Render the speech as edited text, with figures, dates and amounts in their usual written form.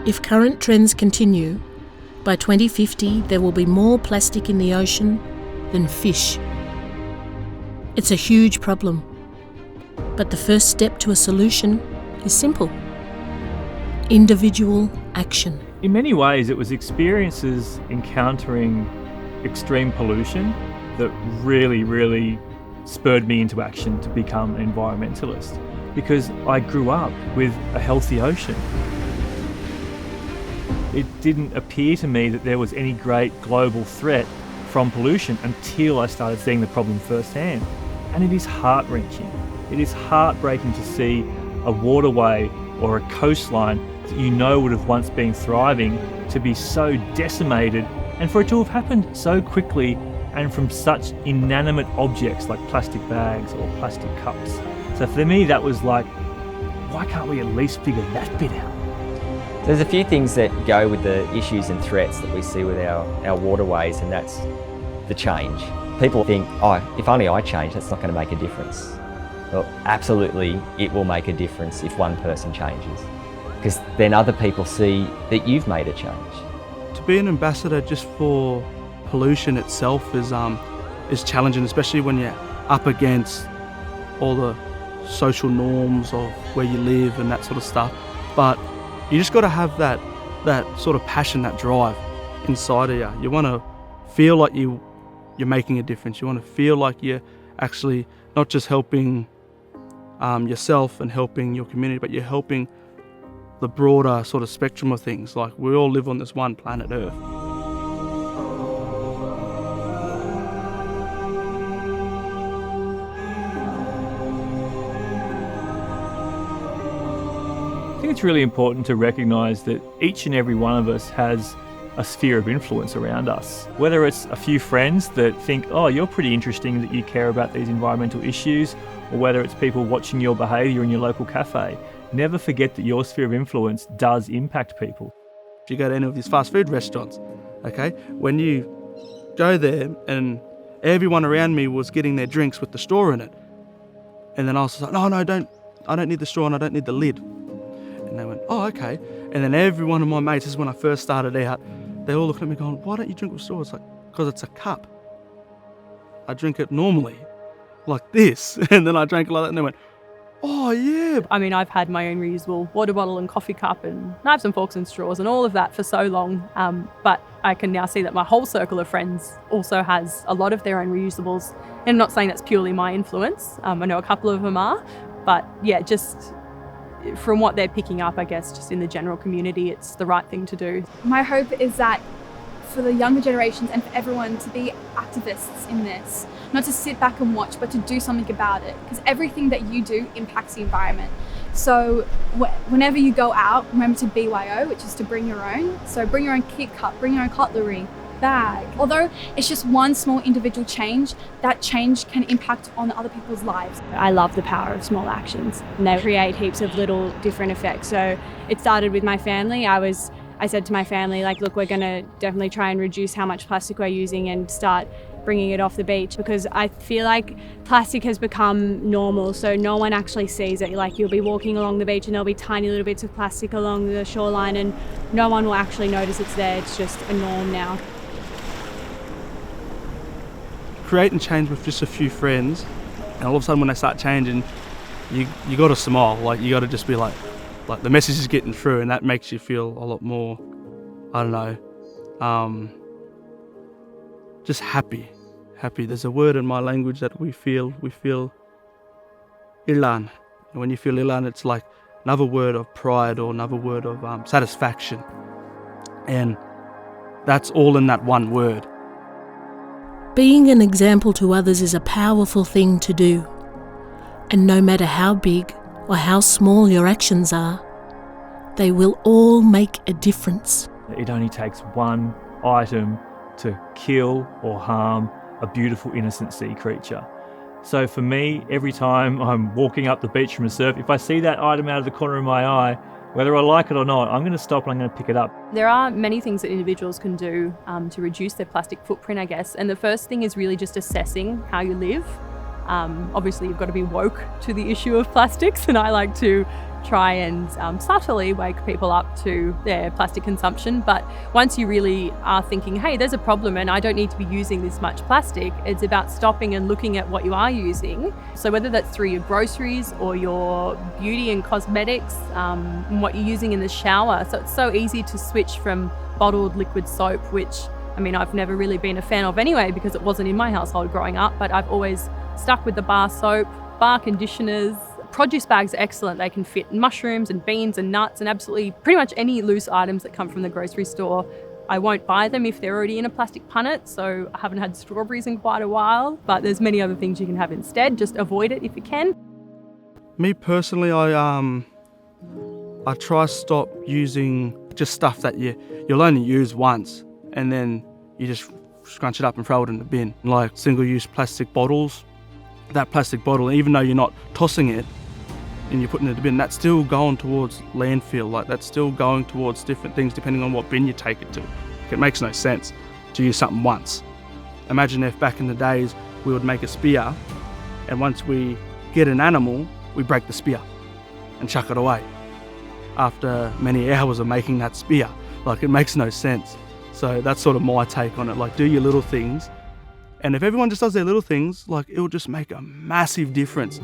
If current trends continue, by 2050 there will be more plastic in the ocean than fish. It's a huge problem, but the first step to a solution is simple: individual action. In many ways, it was experiences encountering extreme pollution that really spurred me into action to become an environmentalist, because I grew up with a healthy ocean. It didn't appear to me that there was any great global threat from pollution until I started seeing the problem firsthand. And it is heart-wrenching. It is heartbreaking to see a waterway or a coastline that you know would have once been thriving to be so decimated, and for it to have happened so quickly and from such inanimate objects like plastic bags or plastic cups. So for me, that was like, why can't we at least figure that bit out? There's a few things that go with the issues and threats that we see with our waterways, and that's the change. People think, oh, if only I change, that's not going to make a difference. Well, absolutely, it will make a difference if one person changes, because then other people see that you've made a change. To be an ambassador just for pollution itself is challenging, especially when you're up against all the social norms of where you live and that sort of stuff. But you just got to have that sort of passion, that drive inside of you. You want to feel like you're making a difference. You want to feel like you're actually not just helping yourself and helping your community, but you're helping the broader sort of spectrum of things. Like, we all live on this one planet Earth. I think it's really important to recognise that each and every one of us has a sphere of influence around us. Whether it's a few friends that think, oh, you're pretty interesting, that you care about these environmental issues, or whether it's people watching your behaviour in your local cafe. Never forget that your sphere of influence does impact people. If you go to any of these fast food restaurants, okay, when you go there and everyone around me was getting their drinks with the straw in it, and then I was like, no, I don't need the straw and I don't need the lid. And they went, oh, okay. And then every one of my mates, this is when I first started out, they all looked at me going, why don't you drink with straw? It's like, because it's a cup. I drink it normally, like this. And then I drank it like that, and they went, oh, yeah. I mean, I've had my own reusable water bottle and coffee cup and knives and forks and straws and all of that for so long. But I can now see that my whole circle of friends also has a lot of their own reusables. And I'm not saying that's purely my influence. I know a couple of them are. But yeah, just from what they're picking up, I guess, just in the general community, it's the right thing to do. My hope is that for the younger generations and for everyone to be activists in this, not to sit back and watch, but to do something about it, because everything that you do impacts the environment. So whenever you go out, remember to BYO, which is to bring your own. So bring your own kit cup, bring your own cutlery, bag. Although it's just one small individual change, that change can impact on other people's lives. I love the power of small actions, and they create heaps of little different effects. So it started with my family. I said to my family, like, look, we're going to definitely try and reduce how much plastic we're using and start bringing it off the beach, because I feel like plastic has become normal, so no one actually sees it. Like, you'll be walking along the beach and there'll be tiny little bits of plastic along the shoreline and no one will actually notice it's there. It's just a norm now. Creating change with just a few friends, and all of a sudden when they start changing, you got to smile. Like, you got to just be like the message is getting through, and that makes you feel a lot more, I don't know, just happy. There's a word in my language that we feel ilan. And when you feel ilan, it's like another word of pride or another word of satisfaction. And that's all in that one word. Being an example to others is a powerful thing to do. And no matter how big or how small your actions are, they will all make a difference. It only takes one item to kill or harm a beautiful innocent sea creature. So for me, every time I'm walking up the beach from a surf, if I see that item out of the corner of my eye, whether I like it or not, I'm going to stop and I'm going to pick it up. There are many things that individuals can do to reduce their plastic footprint, I guess. And the first thing is really just assessing how you live. Obviously, you've got to be woke to the issue of plastics, and I like to try and subtly wake people up to their plastic consumption. But once you really are thinking, hey, there's a problem and I don't need to be using this much plastic, it's about stopping and looking at what you are using. So whether that's through your groceries or your beauty and cosmetics, and what you're using in the shower. So it's so easy to switch from bottled liquid soap, which I mean, I've never really been a fan of anyway because it wasn't in my household growing up, but I've always stuck with the bar soap, bar conditioners. Produce bags are excellent. They can fit mushrooms and beans and nuts and absolutely pretty much any loose items that come from the grocery store. I won't buy them if they're already in a plastic punnet, so I haven't had strawberries in quite a while, but there's many other things you can have instead. Just avoid it if you can. Me personally, I try to stop using just stuff that you'll only use once, and then you just scrunch it up and throw it in the bin. Like single-use plastic bottles, that plastic bottle, even though you're not tossing it and you're putting it in the bin, that's still going towards landfill. Like that's still going towards different things depending on what bin you take it to. It makes no sense to use something once. Imagine if back in the days we would make a spear, and once we get an animal, we break the spear and chuck it away after many hours of making that spear. Like it makes no sense. So that's sort of my take on it. Like, do your little things. And if everyone just does their little things, like, it'll just make a massive difference.